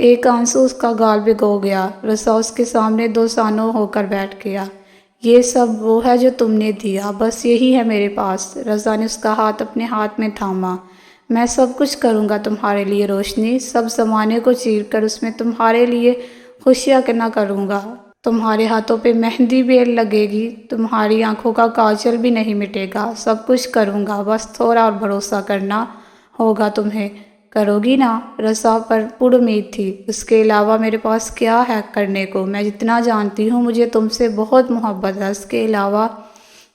ایک آنسو اس کا گال بھگو گیا۔ رضا اس کے سامنے دو سانوں ہو کر بیٹھ گیا۔ یہ سب وہ ہے جو تم نے دیا، بس یہی ہے میرے پاس۔ رضا نے اس کا ہاتھ اپنے ہاتھ میں تھاما۔ میں سب کچھ کروں گا تمہارے لیے روشنی، سب زمانے کو چیر کر اس میں تمہارے لیے خوشیاں نہ کروں گا۔ تمہارے ہاتھوں پہ مہندی بھی لگے گی، تمہاری آنکھوں کا کاجل بھی نہیں مٹے گا، سب کچھ کروں گا، بس تھوڑا اور بھروسہ کرنا ہوگا تمہیں۔ کرو گی نا؟ رضا پر پُر امید تھی۔ اس کے علاوہ میرے پاس کیا ہے کرنے کو؟ میں جتنا جانتی ہوں مجھے تم سے بہت محبت ہے، اس کے علاوہ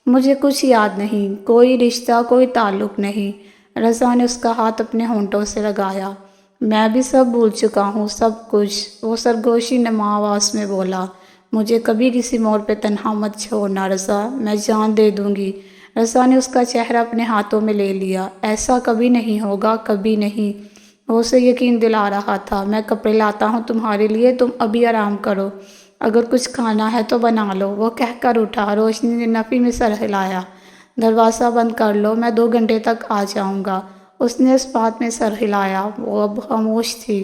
مجھے کچھ یاد نہیں، کوئی رشتہ، کوئی تعلق نہیں۔ رضا نے اس کا ہاتھ اپنے ہونٹوں سے لگایا۔ میں بھی سب بھول چکا ہوں، سب کچھ، وہ سرگوشی نما آواز میں بولا۔ مجھے کبھی کسی موڑ پہ تنہا مت چھوڑنا رضا، میں جان دے دوں گی۔ رضا نے اس کا چہرہ اپنے ہاتھوں میں لے لیا۔ ایسا کبھی نہیں ہوگا، کبھی نہیں۔ وہ اسے یقین دلا رہا تھا۔ میں کپڑے لاتا ہوں تمہارے لیے، تم ابھی آرام کرو، اگر کچھ کھانا ہے تو بنا لو۔ وہ کہہ کر اٹھا۔ روشنی نے نفی میں سر ہلایا۔ دروازہ بند کر لو، میں 2 گھنٹے تک آ جاؤں گا۔ اس نے اس بات میں سر ہلایا۔ وہ اب خاموش تھی۔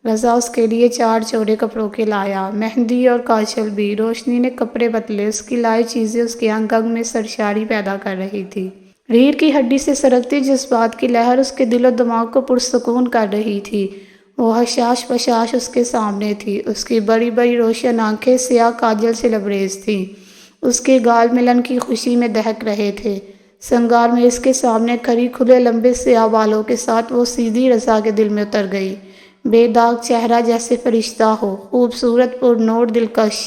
رضا اس کے لیے 4 جوڑے کپڑوں کے لایا، مہندی اور کاجل بھی۔ روشنی نے کپڑے بدلے۔ اس کی لائی چیزیں اس کے انگ انگ میں سرشاری پیدا کر رہی تھی۔ ریڑھ کی ہڈی سے سرکتی جذبات کی لہر اس کے دل و دماغ کو پرسکون کر رہی تھی۔ وہ حشاش بشاش اس کے سامنے تھی۔ اس کی بڑی بڑی روشن آنکھیں سیاہ کاجل سے لبریز تھیں۔ اس کے گال ملن کی خوشی میں دہک رہے تھے۔ سنگار میں اس کے سامنے کھڑی کھلے لمبے سیاہ بالوں کے ساتھ وہ سیدھی رضا کے دل میں اتر گئی۔ بے داغ چہرہ جیسے فرشتہ ہو، خوبصورت، پر نور، دلکش۔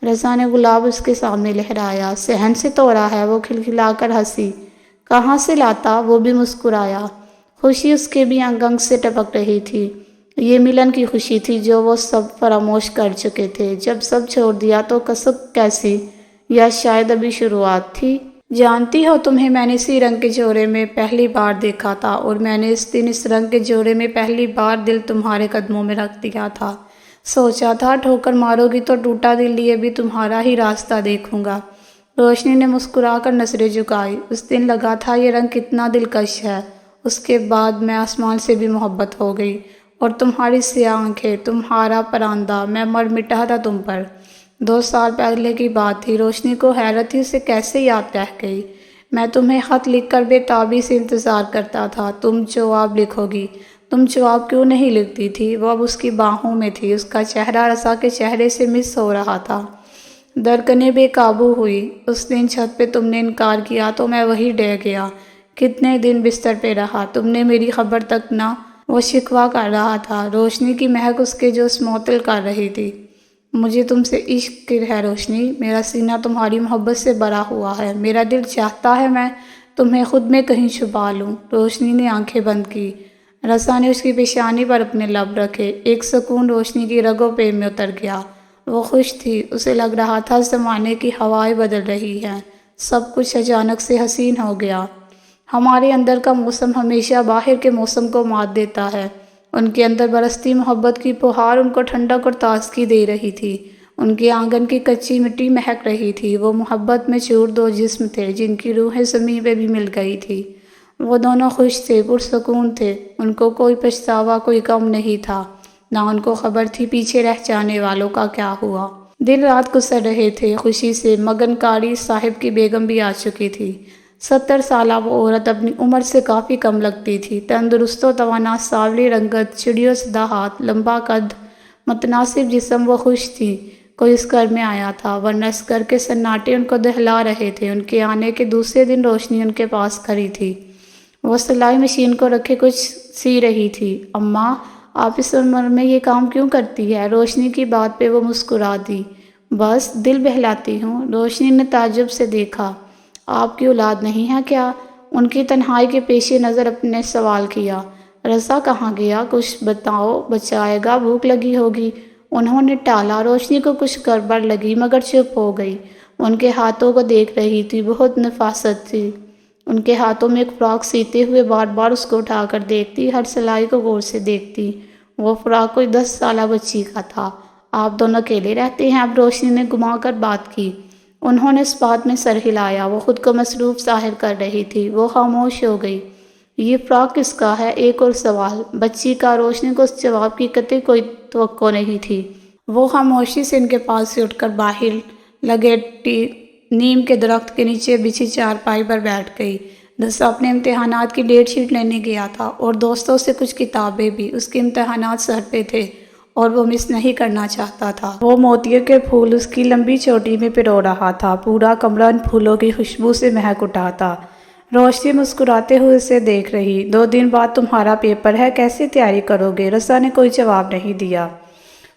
رضا نے گلاب اس کے سامنے لہرایا۔ صحن سے توڑا ہے؟ وہ کھلکھلا کر ہنسی۔ کہاں سے لاتا؟ وہ بھی مسکرایا۔ خوشی اس کے بھی انگ انگ سے ٹپک رہی تھی۔ یہ ملن کی خوشی تھی جو وہ سب فراموش کر چکے تھے۔ جب سب چھوڑ دیا تو کسک کیسی؟ یا شاید ابھی شروعات تھی؟ جانتی ہو، تمہیں میں نے اسی رنگ کے جوڑے میں پہلی بار دیکھا تھا، اور میں نے اس دن اس رنگ کے جوڑے میں پہلی بار دل تمہارے قدموں میں رکھ دیا تھا۔ سوچا تھا ٹھوکر مارو گی تو ٹوٹا دل لیے بھی تمہارا ہی راستہ دیکھوں گا۔ روشنی نے مسکرا کر نظریں جھکائی۔ اس دن لگا تھا یہ رنگ کتنا دلکش ہے۔ اس کے بعد میں آسمان سے بھی محبت ہو گئی، اور تمہاری سیاہ آنکھیں، تمہارا پراندہ، میں مر مٹا تھا تم پر۔ 2 سال پہلے کی بات تھی۔ روشنی کو حیرت تھی اسے کیسے یاد رہ گئی۔ میں تمہیں خط لکھ کر بے تابی سے انتظار کرتا تھا، تم جواب لکھو گی۔ تم جواب کیوں نہیں لکھتی تھی؟ وہ اب اس کی باہوں میں تھی۔ اس کا چہرہ رضا کے چہرے سے مس ہو رہا تھا۔ دھڑکنیں بے قابو ہوئی۔ اس دن چھت پہ تم نے انکار کیا تو میں وہی ڈر گیا۔ کتنے دن بستر پہ رہا، تم نے میری خبر تک نہ۔ وہ شکوہ کر رہا تھا۔ روشنی کی مہک اس کے جسم معطل کر رہی تھی۔ مجھے تم سے عشق ہے روشنی، میرا سینہ تمہاری محبت سے بھرا ہوا ہے، میرا دل چاہتا ہے میں تمہیں خود میں کہیں چھپا لوں۔ روشنی نے آنکھیں بند کی۔ رضا نے اس کی پیشانی پر اپنے لب رکھے۔ ایک سکون روشنی کی رگوں پہ میں اتر گیا۔ وہ خوش تھی۔ اسے لگ رہا تھا زمانے کی ہوائیں بدل رہی ہیں، سب کچھ اچانک سے حسین ہو گیا۔ ہمارے اندر کا موسم ہمیشہ باہر کے موسم کو مات دیتا ہے۔ ان کے اندر برستی محبت کی پہاڑ ان کو ٹھنڈک اور تازگی دے رہی تھی۔ ان کے آنگن کی کچی مٹی مہک رہی تھی۔ وہ محبت میں چور 2 جسم تھے جن کی روحیں زمین پہ بھی مل گئی تھی۔ وہ دونوں خوش تھے، پرسکون تھے۔ ان کو کوئی پچھتاوا، کوئی غم نہیں تھا، نہ ان کو خبر تھی پیچھے رہ جانے والوں کا کیا ہوا۔ دن رات گزر رہے تھے خوشی سے۔ مگن کاری صاحب کی بیگم بھی آ چکی تھی۔ 70 سالہ وہ عورت اپنی عمر سے کافی کم لگتی تھی۔ تندرست و توانا، سانولی رنگت، چڑیوں سدا ہاتھ، لمبا قد، متناسب جسم۔ وہ خوش تھی۔ کوئی اس گھر میں آیا تھا، ورنہ اس گھر کے سناٹے ان کو دہلا رہے تھے۔ ان کے آنے کے دوسرے دن روشنی ان کے پاس کھڑی تھی۔ وہ سلائی مشین کو رکھے کچھ سی رہی تھی۔ اماں، آپ اس عمر میں یہ کام کیوں کرتی ہے؟ روشنی کی بات پہ وہ مسکرا دی۔ بس دل بہلاتی ہوں۔ روشنی نے تعجب سے دیکھا۔ آپ کی اولاد نہیں ہے کیا؟ ان کی تنہائی کے پیش نظر اپنے سوال کیا۔ رضا کہاں گیا؟ کچھ بتاؤ، بچائے گا، بھوک لگی ہوگی۔ انہوں نے ٹالا۔ روشنی کو کچھ گڑبڑ لگی مگر چپ ہو گئی۔ ان کے ہاتھوں کو دیکھ رہی تھی، بہت نفاست تھی ان کے ہاتھوں میں۔ ایک فراق سیتے ہوئے بار بار اس کو اٹھا کر دیکھتی، ہر سلائی کو غور سے دیکھتی۔ وہ فراق کوئی 10 سالہ بچی کا تھا۔ آپ دونوں اکیلے رہتے ہیں؟ اب روشنی نے گھما کر بات کی۔ انہوں نے اس بات میں سر ہلایا۔ وہ خود کو مصروف ظاہر کر رہی تھی۔ وہ خاموش ہو گئی۔ یہ فراق کس کا ہے؟ ایک اور سوال بچی کا۔ روشنی کو اس جواب کی قطعی کوئی توقع نہیں تھی۔ وہ خاموشی سے ان کے پاس سے اٹھ کر باہر لگے نیم کے درخت کے نیچے بچھی چارپائی پر بیٹھ گئی۔ رسا اپنے امتحانات کی ڈیٹ شیٹ لینے گیا تھا اور دوستوں سے کچھ کتابیں بھی۔ اس کے امتحانات سر پہ تھے اور وہ مس نہیں کرنا چاہتا تھا۔ وہ موتیوں کے پھول اس کی لمبی چوٹی میں پرو رہا تھا۔ پورا کمرہ ان پھولوں کی خوشبو سے مہک اٹھا تھا۔ روشنی مسکراتے ہوئے اسے دیکھ رہی۔ 2 دن بعد تمہارا پیپر ہے، کیسے تیاری کرو گے؟ رسا نے کوئی جواب نہیں دیا۔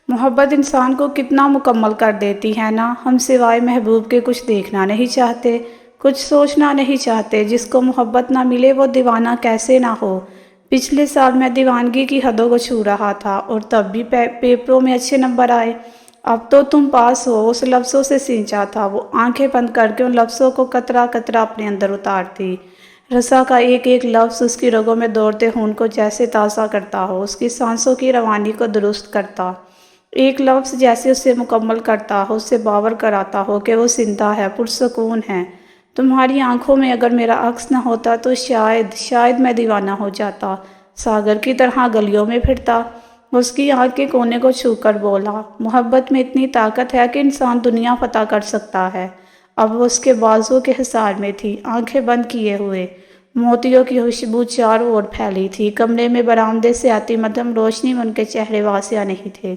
محبت انسان کو کتنا مکمل کر دیتی ہے نا۔ ہم سوائے محبوب کے کچھ دیکھنا نہیں چاہتے، کچھ سوچنا نہیں چاہتے۔ جس کو محبت نہ ملے وہ دیوانہ کیسے نہ ہو۔ پچھلے سال میں دیوانگی کی حدوں کو چھو رہا تھا اور تب بھی پیپروں میں اچھے نمبر آئے۔ اب تو تم پاس ہو۔ اس لفظوں سے سینچا تھا۔ وہ آنکھیں بند کر کے ان لفظوں کو قطرہ قطرہ اپنے اندر اتارتی۔ رسا کا ایک ایک لفظ اس کی رگوں میں دوڑتے خون کو جیسے تازہ کرتا ہو، اس کی سانسوں کی روانی کو درست کرتا۔ ایک لفظ جیسے اسے مکمل کرتا ہو، اسے باور کراتا ہو کہ وہ زندہ ہے، پرسکون ہے۔ تمہاری آنکھوں میں اگر میرا عکس نہ ہوتا تو شاید میں دیوانہ ہو جاتا، ساگر کی طرح گلیوں میں پھرتا۔ اس کی آنکھ کے کونے کو چھو کر بولا، محبت میں اتنی طاقت ہے کہ انسان دنیا فتح کر سکتا ہے۔ اب وہ اس کے بازو کے حصار میں تھی، آنکھیں بند کیے ہوئے۔ موتیوں کی خوشبو چاروں اور پھیلی تھی۔ کمرے میں برآمدے سے آتی مدھم روشنی میں ان کے چہرے واسع نہیں تھے۔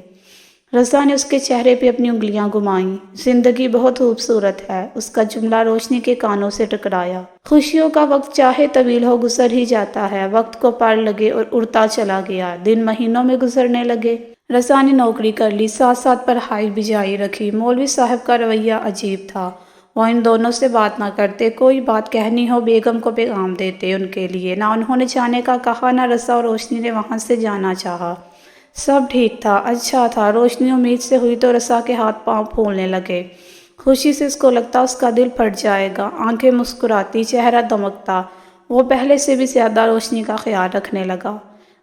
رسا نے اس کے چہرے پہ اپنی انگلیاں گھمائیں۔ زندگی بہت خوبصورت ہے، اس کا جملہ روشنی کے کانوں سے ٹکرایا۔ خوشیوں کا وقت چاہے طویل ہو گزر ہی جاتا ہے۔ وقت کو پڑ لگے اور اڑتا چلا گیا۔ دن مہینوں میں گزرنے لگے۔ رسا نے نوکری کر لی، ساتھ ساتھ پڑھائی بھی جاری رکھی۔ مولوی صاحب کا رویہ عجیب تھا۔ وہ ان دونوں سے بات نہ کرتے، کوئی بات کہنی ہو بیگم کو پیغام دیتے ان کے لیے۔ نہ انہوں نے جانے کا کہا، نہ رسا اور روشنی نے وہاں سے جانا چاہا۔ سب ٹھیک تھا، اچھا تھا۔ روشنی امید سے ہوئی تو رسا کے ہاتھ پاؤں پھولنے لگے۔ خوشی سے اس کو لگتا اس کا دل پھٹ جائے گا۔ آنکھیں مسکراتی، چہرہ دمکتا۔ وہ پہلے سے بھی زیادہ روشنی کا خیال رکھنے لگا۔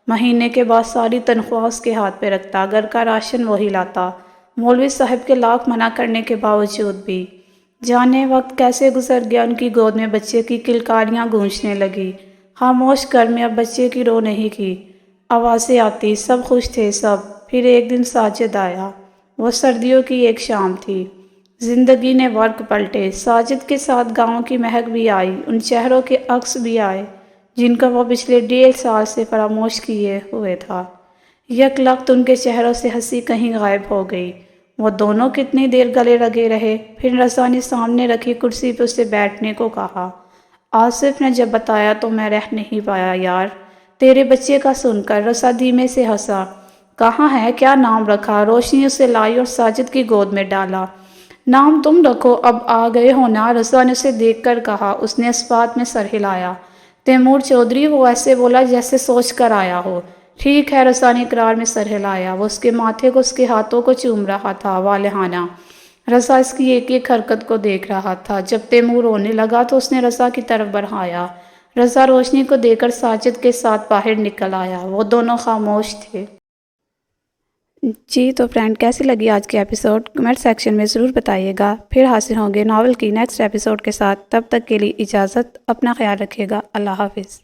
مہینے کے بعد ساری تنخواہ اس کے ہاتھ پہ رکھتا، گھر کا راشن وہی لاتا، مولوی صاحب کے لاکھ منع کرنے کے باوجود بھی۔ جانے وقت کیسے گزر گیا۔ ان کی گود میں بچے کی کلکاریاں گونجنے لگی۔ خاموش گھر میں اب بچے کی رو نہیں کی آوازیں آتی، سب خوش تھے سب۔ پھر ایک دن ساجد آیا۔ وہ سردیوں کی ایک شام تھی۔ زندگی نے ورق پلٹے۔ ساجد کے ساتھ گاؤں کی مہک بھی آئی، ان چہروں کے عکس بھی آئے جن کو وہ پچھلے 1.5 سال سے فراموش کیے ہوئے تھا۔ یک لخت ان کے چہروں سے ہنسی کہیں غائب ہو گئی۔ وہ دونوں کتنی دیر گلے لگے رہے۔ پھر رسا نے سامنے رکھی کرسی پہ اسے بیٹھنے کو کہا۔ آصف نے جب بتایا تو میں رہ نہیں پایا یار، تیرے بچے کا سن کر۔ رسا دھیمے سے ہنسا۔ کہاں ہے؟ کیا نام رکھا؟ روشنی اسے لائی اور ساجد کی گود میں ڈالا۔ نام تم رکھو، اب آ گئے ہو نا؟ رسا نے اسے دیکھ کر کہا۔ اس نے اس بات میں سر ہلایا۔ تیمور چودھری؟ وہ ایسے بولا جیسے سوچ کر آیا ہو۔ ٹھیک ہے، رسا نے اقرار میں سر ہلایا۔ وہ اس کے ماتھے کو، اس کے ہاتھوں کو چوم رہا تھا والہانہ۔ رسا اس کی ایک ایک حرکت کو دیکھ رہا تھا۔ جب تیمور رونے لگا تو اس نے رسا کی طرف بڑھایا۔ رسا روشنی کو دے کر ساجد کے ساتھ باہر نکل آیا۔ وہ دونوں خاموش تھے۔ جی تو فرینڈ، کیسی لگی آج کی ایپیسوڈ؟ کمنٹ سیکشن میں ضرور بتائیے گا۔ پھر حاصل ہوں گے ناول کی نیکسٹ ایپیسوڈ کے ساتھ۔ تب تک کے لیے اجازت، اپنا خیال رکھیے گا۔ اللہ حافظ۔